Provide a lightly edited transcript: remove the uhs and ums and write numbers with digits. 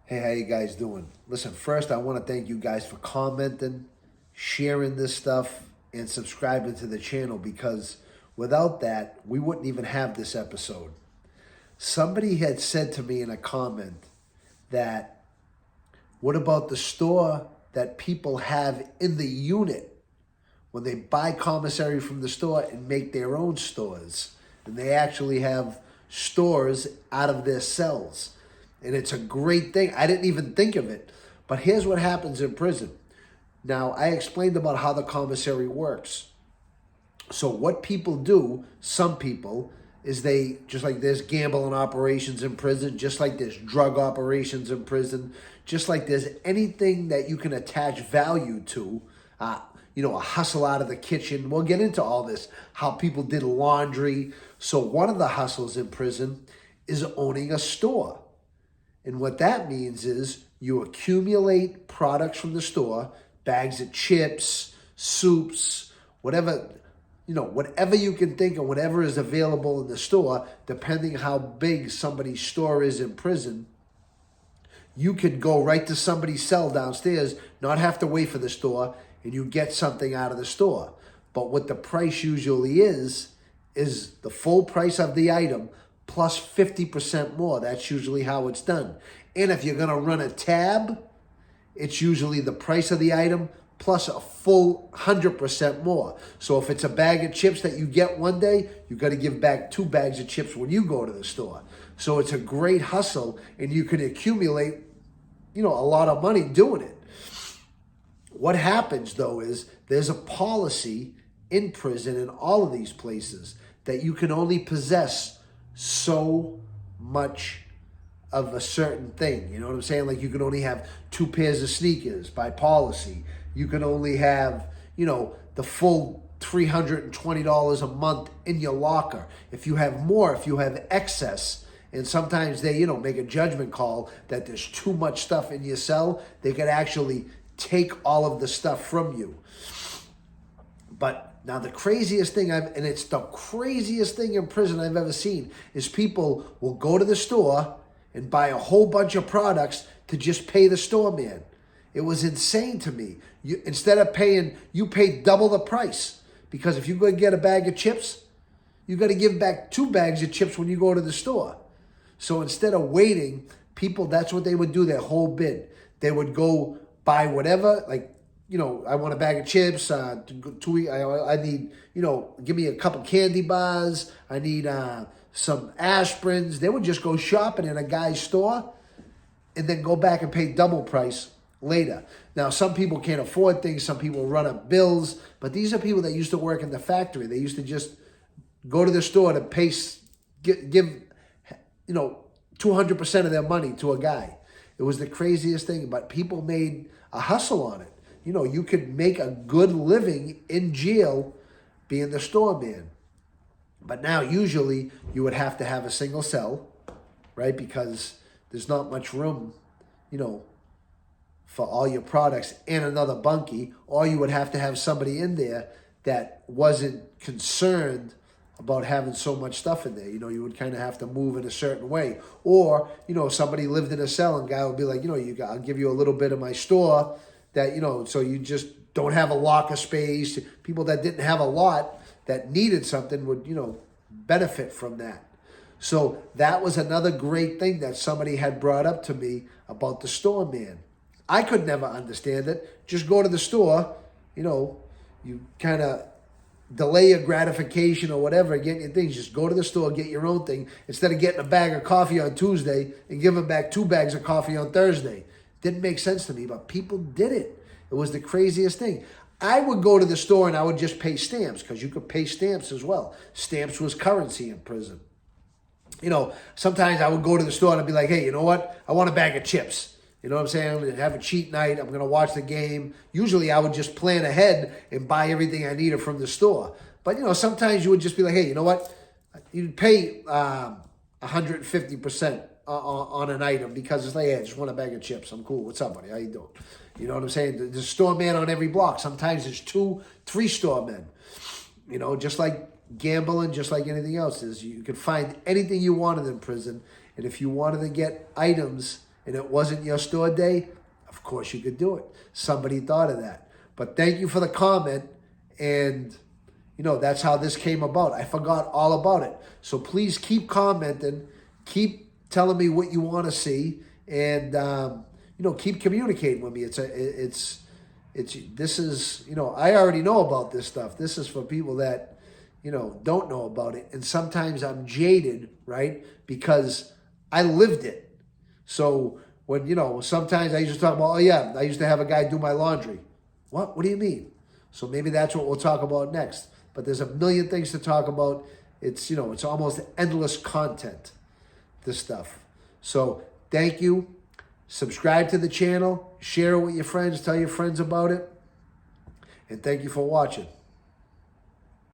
Hey, how you guys doing? Listen, first I want to thank you guys for commenting, sharing this stuff, and subscribing to the channel because without that, we wouldn't even have this episode. Somebody had said to me in a comment that, what about the store that people have in the unit when they buy commissary from the store and make their own stores? And they actually have stores out of their cells. And it's a great thing. I didn't even think of it. But here's what happens in prison. Now, I explained about how the commissary works. So what people do, some people, is they, just like there's gambling operations in prison, just like there's drug operations in prison, just like there's anything that you can attach value to, a hustle out of the kitchen. We'll get into all this, how people did laundry. So one of the hustles in prison is owning a store. And what that means is you accumulate products from the store, bags of chips, soups, whatever you can think of, whatever is available in the store, depending how big somebody's store is in prison. You could go right to somebody's cell downstairs, not have to wait for the store, and you get something out of the store. But what the price usually is the full price of the item plus 50% more. That's usually how it's done. And if you're going to run a tab, it's usually the price of the item plus a full 100% more. So if it's a bag of chips that you get one day, you got to give back 2 bags of chips when you go to the store. So it's a great hustle, and you can accumulate, a lot of money doing it. What happens, though, is there's a policy in prison in all of these places that you can only possess so much of a certain thing. You know what I'm saying? Like you can only have 2 pairs of sneakers by policy. You can only have, the full $320 a month in your locker. If you have more, if you have excess, and sometimes they, make a judgment call that there's too much stuff in your cell, they could actually take all of the stuff from you. But now the craziest thing and it's the craziest thing in prison I've ever seen, is people will go to the store and buy a whole bunch of products to just pay the store man. It was insane to me. Instead of paying, you pay double the price. Because if you go get a bag of chips, you got to give back 2 bags of chips when you go to the store. So instead of waiting, people, that's what they would do their whole bid. They would go buy whatever, like, I want a bag of chips. I need, give me a couple candy bars. I need some aspirins. They would just go shopping in a guy's store and then go back and pay double price later. Now, some people can't afford things. Some people run up bills. But these are people that used to work in the factory. They used to just go to the store to pay, give 200% of their money to a guy. It was the craziest thing. But people made a hustle on it. You could make a good living in jail being the store man. But now usually you would have to have a single cell, right? Because there's not much room, for all your products and another bunkie. Or you would have to have somebody in there that wasn't concerned about having so much stuff in there. You would kind of have to move in a certain way. Or, somebody lived in a cell and guy would be like, I'll give you a little bit of my store that, so you just don't have a locker space. People that didn't have a lot that needed something would, benefit from that. So that was another great thing that somebody had brought up to me about the store man. I could never understand it. Just go to the store, you kind of delay your gratification or whatever, get your things. Just go to the store, get your own thing, instead of getting a bag of coffee on Tuesday and giving back 2 bags of coffee on Thursday. Didn't make sense to me, but people did it. It was the craziest thing. I would go to the store and I would just pay stamps because you could pay stamps as well. Stamps was currency in prison. Sometimes I would go to the store and I'd be like, hey, you know what? I want a bag of chips. You know what I'm saying? I'm going to have a cheat night. I'm going to watch the game. Usually I would just plan ahead and buy everything I needed from the store. But, sometimes you would just be like, hey, you know what? You'd pay 150% on an item because it's like, hey, I just want a bag of chips. I'm cool. What's up, buddy? How you doing? You know what I'm saying? There's a store man on every block. Sometimes there's 2, 3 store men. Just like gambling, just like anything else is. You could find anything you wanted in prison. And if you wanted to get items and it wasn't your store day, of course you could do it. Somebody thought of that. But thank you for the comment, and that's how this came about. I forgot all about it. So please keep commenting, keep telling me what you want to see, and keep communicating with me. This is I already know about this stuff. This is for people that don't know about it, and sometimes I'm jaded, right? Because I lived it. So when sometimes I used to talk about, oh yeah, I used to have a guy do my laundry. What do you mean? So maybe that's what we'll talk about next. But there's a million things to talk about. It's it's almost endless content, this stuff. So thank you. Subscribe to the channel, share it with your friends, tell your friends about it, and thank you for watching.